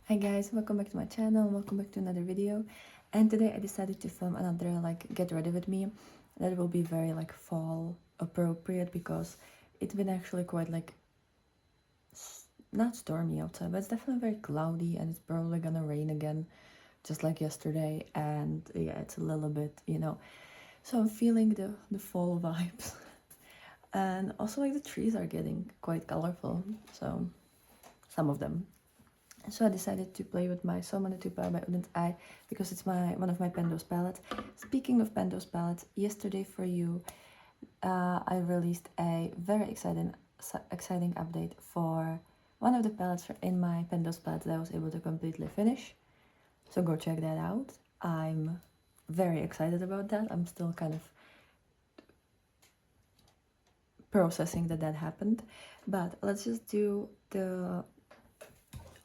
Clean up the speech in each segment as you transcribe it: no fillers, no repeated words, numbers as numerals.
Hi guys, welcome back to my channel, welcome back to another video. And today I decided to film another get ready with me. That will be very fall appropriate because it's been actually quite not stormy outside, but it's definitely very cloudy and it's probably gonna rain again just like yesterday. And yeah, it's a little bit. So I'm feeling the fall vibes. And also the trees are getting quite colorful, so some of them. So I decided to play with my Somane Tupa by Udent Eye because it's one of my Pendos palettes. Speaking of Pendos palettes, yesterday for you, I released a very exciting update for one of the palettes in my Pendos palettes that I was able to completely finish. So go check that out. I'm very excited about that. I'm still kind of processing that happened. But let's just do the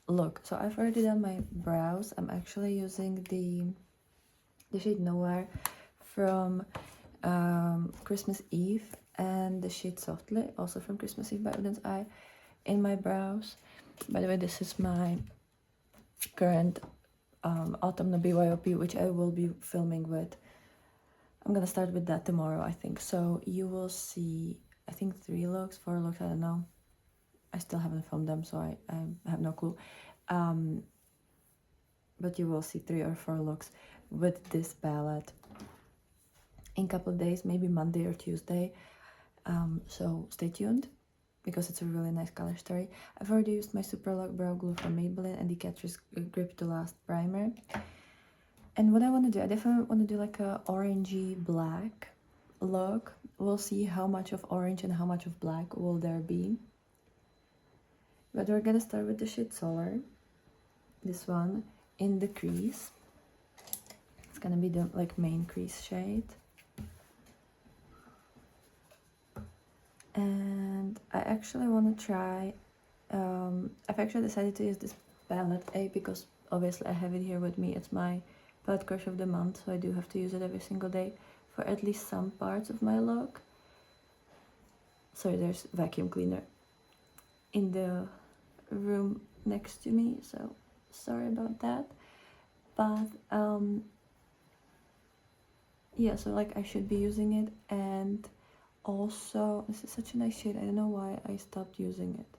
look. So I've already done my brows. I'm actually using the shade Nowhere from Christmas Eve and the shade Softly, also from Christmas Eve by Udent Eye, in my brows. By the way, this is my current autumn BYOP, which I will be filming with. I'm gonna start with that tomorrow, I think. So you will see, I think 3 looks, 4 looks, I don't know. I still haven't filmed them, so I have no clue. But you will see 3 or 4 looks with this palette in a couple of days, maybe Monday or Tuesday. So stay tuned because it's a really nice color story. I've already used my Super Lock Brow Glue from Maybelline and the Catrice Grip to Last primer. And what I want to do, I definitely want to do like a orangey black look. We'll see how much of orange and how much of black will there be. But we're gonna start with the shade Solar, this one, in the crease. It's gonna be the main crease shade. And I actually want to try, I've actually decided to use this palette, because obviously I have it here with me. It's my palette crush of the month, so I do have to use it every single day for at least some parts of my look. Sorry, there's vacuum cleaner in the room next to me, so sorry about that. But yeah, so I should be using it. And also this is such a nice shade. I don't know why I stopped using it,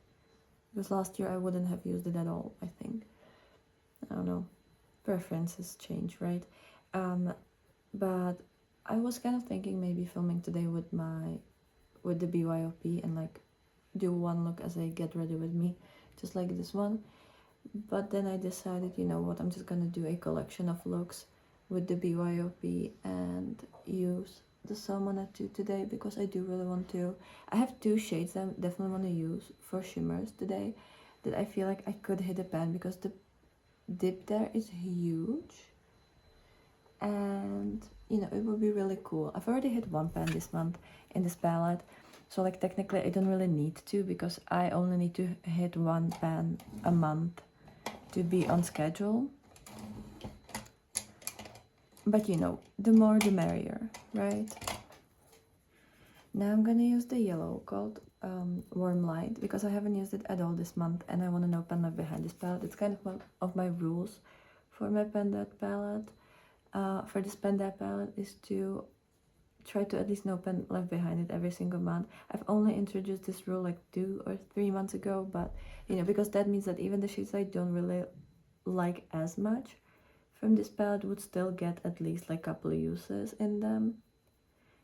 because last year I wouldn't have used it at all, I think. I don't know, preferences change, right? But I was kind of thinking maybe filming today with the BYOP and do one look as I get ready with me, just like this one. But then I decided, you know what, I'm just gonna do a collection of looks with the BYOP and use the Salmon 2 today, because I do really want to. I have 2 shades that I definitely want to use for shimmers today that I feel like I could hit a pan, because the dip there is huge and it would be really cool. I've already hit 1 pan this month in this palette, so technically I don't really need to, because I only need to hit 1 pan a month to be on schedule. But the more the merrier, right? Now I'm gonna use the yellow called Warm Light, because I haven't used it at all this month and I want to know pen left behind this palette. It's kind of one of my rules for my Pendat palette. For this Pendat palette is to try to at least know pen left behind it every single month. I've only introduced this rule 2 or 3 months ago, but because that means that even the shades I don't really like as much from this palette would still get at least a couple of uses in them,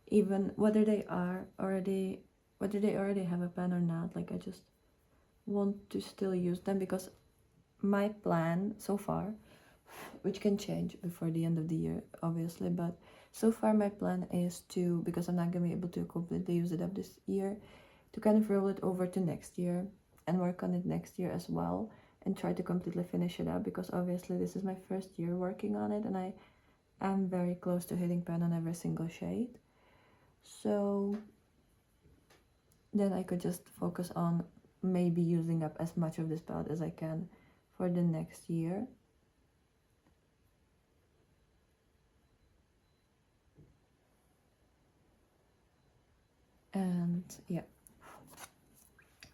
even whether they already have a pen or not. I just want to still use them, because my plan so far, which can change before the end of the year obviously, but so far my plan is to, because I'm not gonna be able to completely use it up this year, to kind of roll it over to next year and work on it next year as well, and try to completely finish it up, because obviously this is my first year working on it and I am very close to hitting pen on every single shade. So then I could just focus on maybe using up as much of this palette as I can for the next year. And yeah,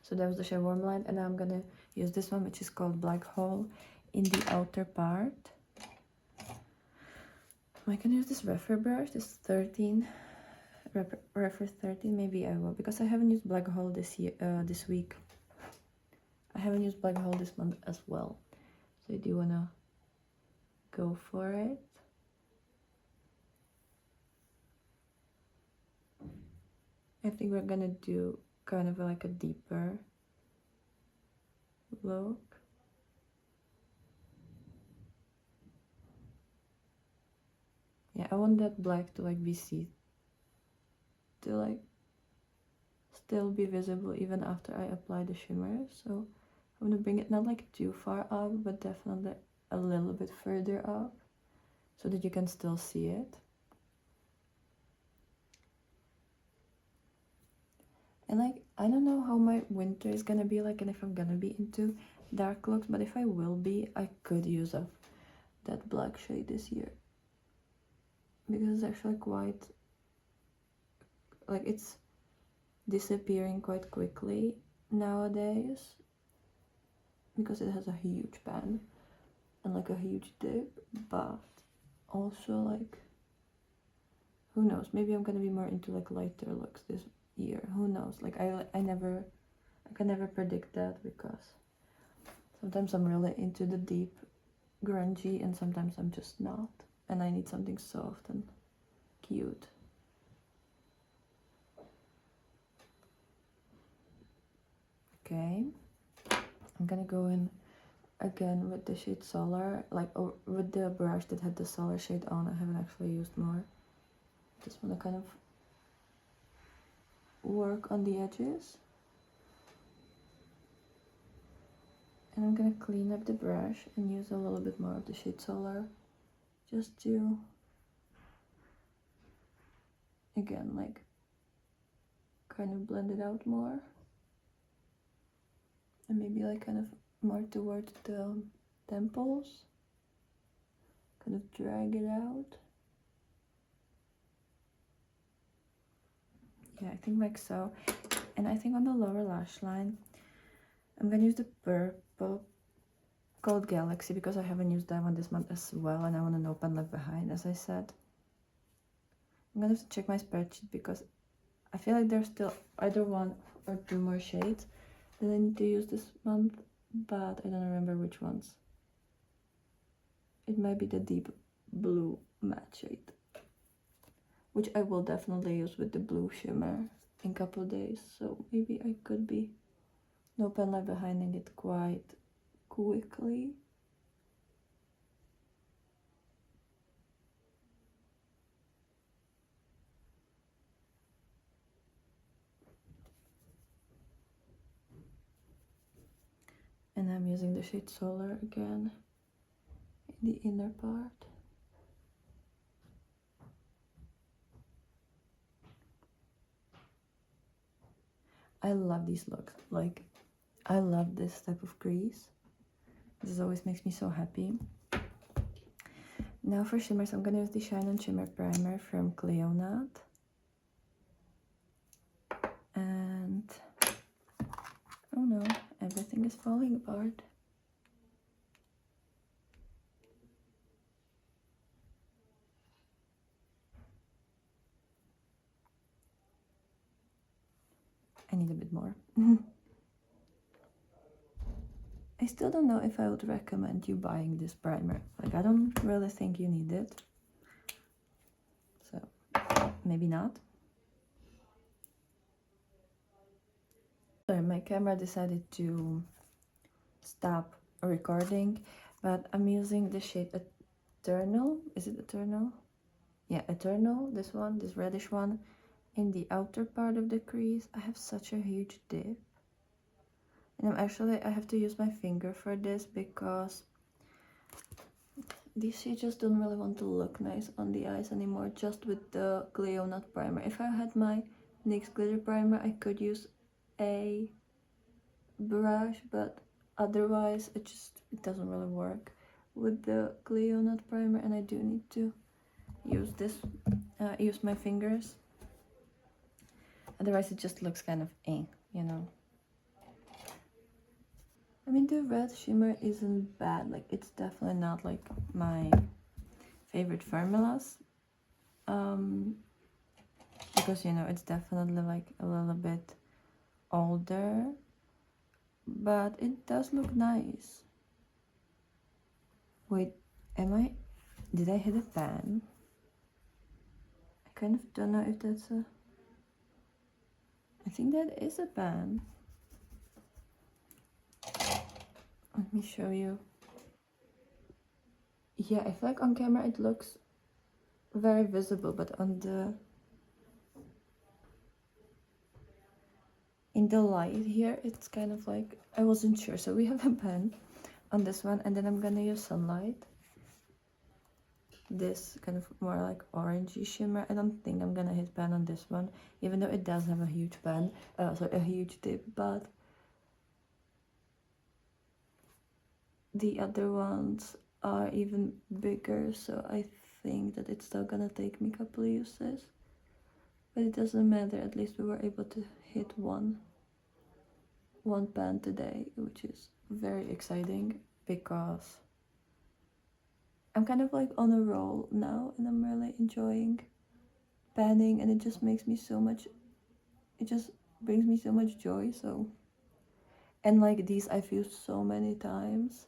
so that was the shade Warm Light, and now I'm gonna use this one, which is called Black Hole in the outer part. I can use this Refer brush, this 13, Refer 13, maybe I will, because I haven't used Black Hole this week. I haven't used Black Hole this month as well. So I do wanna go for it. I think we're gonna do kind of like a deeper look. Yeah, I want that black to like be seen, to like still be visible even after I apply the shimmer. So I'm gonna bring it not like too far up, but definitely a little bit further up so that you can still see it. And like, I don't know how my winter is gonna be like and if I'm gonna be into dark looks, but if I will be, I could use up that black shade this year. Because it's actually quite, like, it's disappearing quite quickly nowadays. Because it has a huge pan and like a huge dip, but also like, who knows, maybe I'm gonna be more into like lighter looks this year, who knows, like I can never predict that, because sometimes I'm really into the deep grungy and sometimes I'm just not, and I need something soft and cute. Okay, I'm gonna go in again with the shade Solar, like, or with the brush that had the Solar shade on. I haven't actually used more. Just want to kind of work on the edges. And I'm gonna clean up the brush and use a little bit more of the shade Solar, just to, again, like, kind of blend it out more. And maybe like kind of more towards the temples. Kind of drag it out. Yeah, I think like so. And I think on the lower lash line, I'm gonna use the purple called Galaxy, because I haven't used that one this month as well, and I want an open left behind, as I said. I'm gonna have to check my spreadsheet, because I feel like there's still either one or two more shades that I need to use this month, but I don't remember which ones. It might be the deep blue matte shade, which I will definitely use with the blue shimmer in a couple of days, so maybe I could be no pen left behinding it quite quickly. And I'm using the shade Solar again in the inner part. I love these looks, like, I love this type of crease. This always makes me so happy. Now for shimmers, I'm gonna use the Shine On Shimmer Primer from Cleonat. And, oh no, everything is falling apart. I need a bit more. I still don't know if I would recommend you buying this primer. Like, I don't really think you need it. So, maybe not. Sorry, my camera decided to stop recording, but I'm using the shade Eternal. Is it Eternal? Yeah, Eternal, this one, this reddish one, in the outer part of the crease. I have such a huge dip. And I have to use my finger for this, because these shades just don't really want to look nice on the eyes anymore, just with the Cleonat primer. If I had my NYX glitter primer, I could use a brush, but otherwise it doesn't really work with the Cleonat primer, and I do need to use my fingers. Otherwise it just looks kind of you know. I mean, the red shimmer isn't bad. Like, it's definitely not like my favorite formulas. Because, you know, it's definitely like a little bit older. But it does look nice. Wait, did I hit a pan? I kind of don't know if that's a... I think that is a pan. Let me show you. Yeah, I feel like on camera it looks very visible, but in the light here, it's kind of like, I wasn't sure. So we have a pen on this one, and then I'm gonna use Sunlight. This kind of more like orangey shimmer. I don't think I'm gonna hit pan on this one, even though it does have a huge pan, so a huge tip, but the other ones are even bigger, so I think that it's still gonna take me a couple of uses. But it doesn't matter, at least we were able to hit one pan today, which is very exciting because I'm kind of like on a roll now and I'm really enjoying panning, and it just makes me so much, it just brings me so much joy. So, and like these I've used so many times,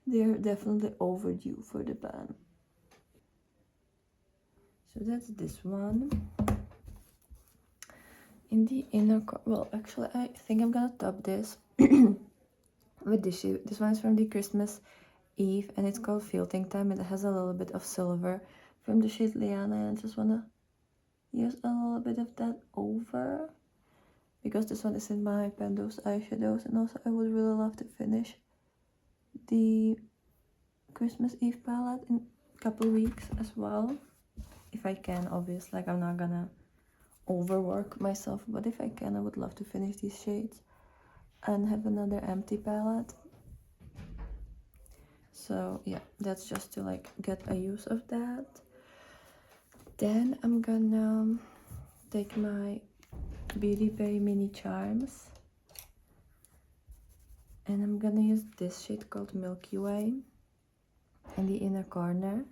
they're definitely overdue for the pan. So that's this one. In the inner well, actually I think I'm gonna top this with this shade. This one is from the Christmas Eve and it's called Filting Time, and it has a little bit of silver from the shade Liana, and I just wanna use a little bit of that over because this one is in my Pendos eyeshadows, and also I would really love to finish the Christmas Eve palette in a couple weeks as well, if I can, obviously. Like, I'm not gonna overwork myself, but if I can, I would love to finish these shades and have another empty palette. So yeah, that's just to like get a use of that. Then I'm gonna take my Beauty Bay mini charms and I'm gonna use this shade called Milky Way in the inner corner.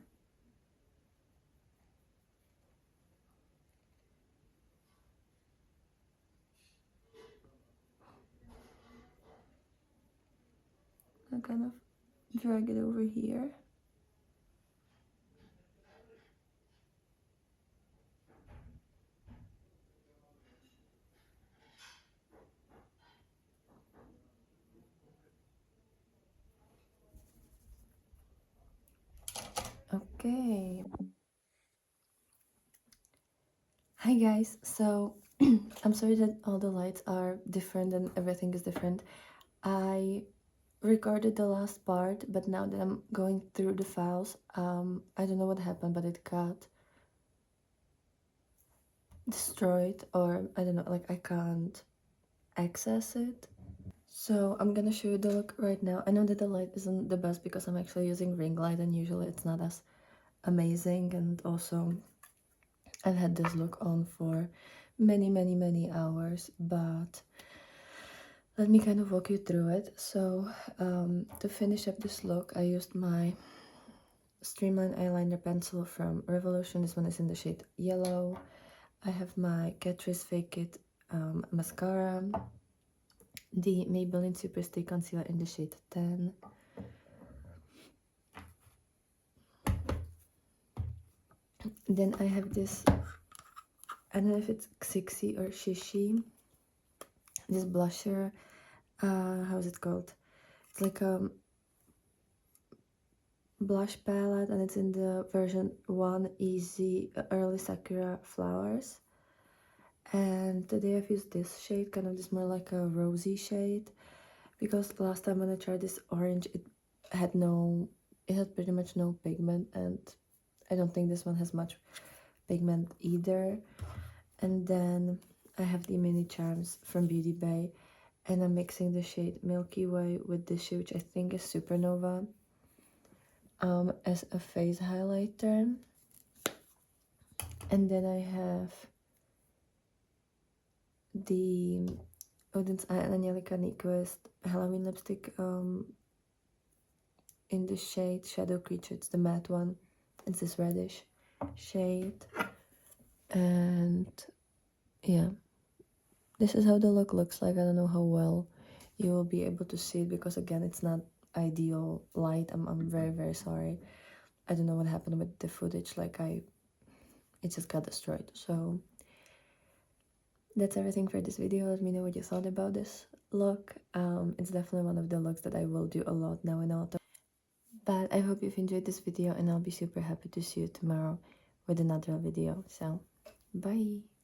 I kind of drag it over here. Okay. Hi guys, so I'm sorry that all the lights are different and everything is different. I recorded the last part, but now that I'm going through the files, I don't know what happened, but it got destroyed, or I don't know, like I can't access it. So I'm gonna show you the look right now. I know that the light isn't the best because I'm actually using ring light and usually it's not as amazing, and also I've had this look on for many hours, but let me kind of walk you through it. So to finish up this look, I used my Streamline eyeliner pencil from Revolution. This one is in the shade Yellow. I have my Catrice Fake It mascara, the Maybelline Super Stay Concealer in the shade 10. Then I have this, I don't know if it's Xixi or Shishi, this blusher, how is it called? It's like a blush palette and it's in the version 1 Easy Early Sakura Flowers. And today I've used this shade, kind of this more like a rosy shade, because last time when I tried this orange, it had pretty much no pigment, and I don't think this one has much pigment either. And then I have the mini charms from Beauty Bay, and I'm mixing the shade Milky Way with this shade, which I think is Supernova, as a face highlighter. And then I have the Odin's Eye and Angelica Nyquist Halloween lipstick in the shade Shadow Creature. It's the matte one. It's this reddish shade. And yeah, this is how the look looks like. I don't know how well you will be able to see it because again, it's not ideal light. I'm very, very sorry. I don't know what happened with the footage. Like it just got destroyed. So that's everything for this video. Let me know what you thought about this look. It's definitely one of the looks that I will do a lot now in autumn. But I hope you've enjoyed this video and I'll be super happy to see you tomorrow with another video. So bye.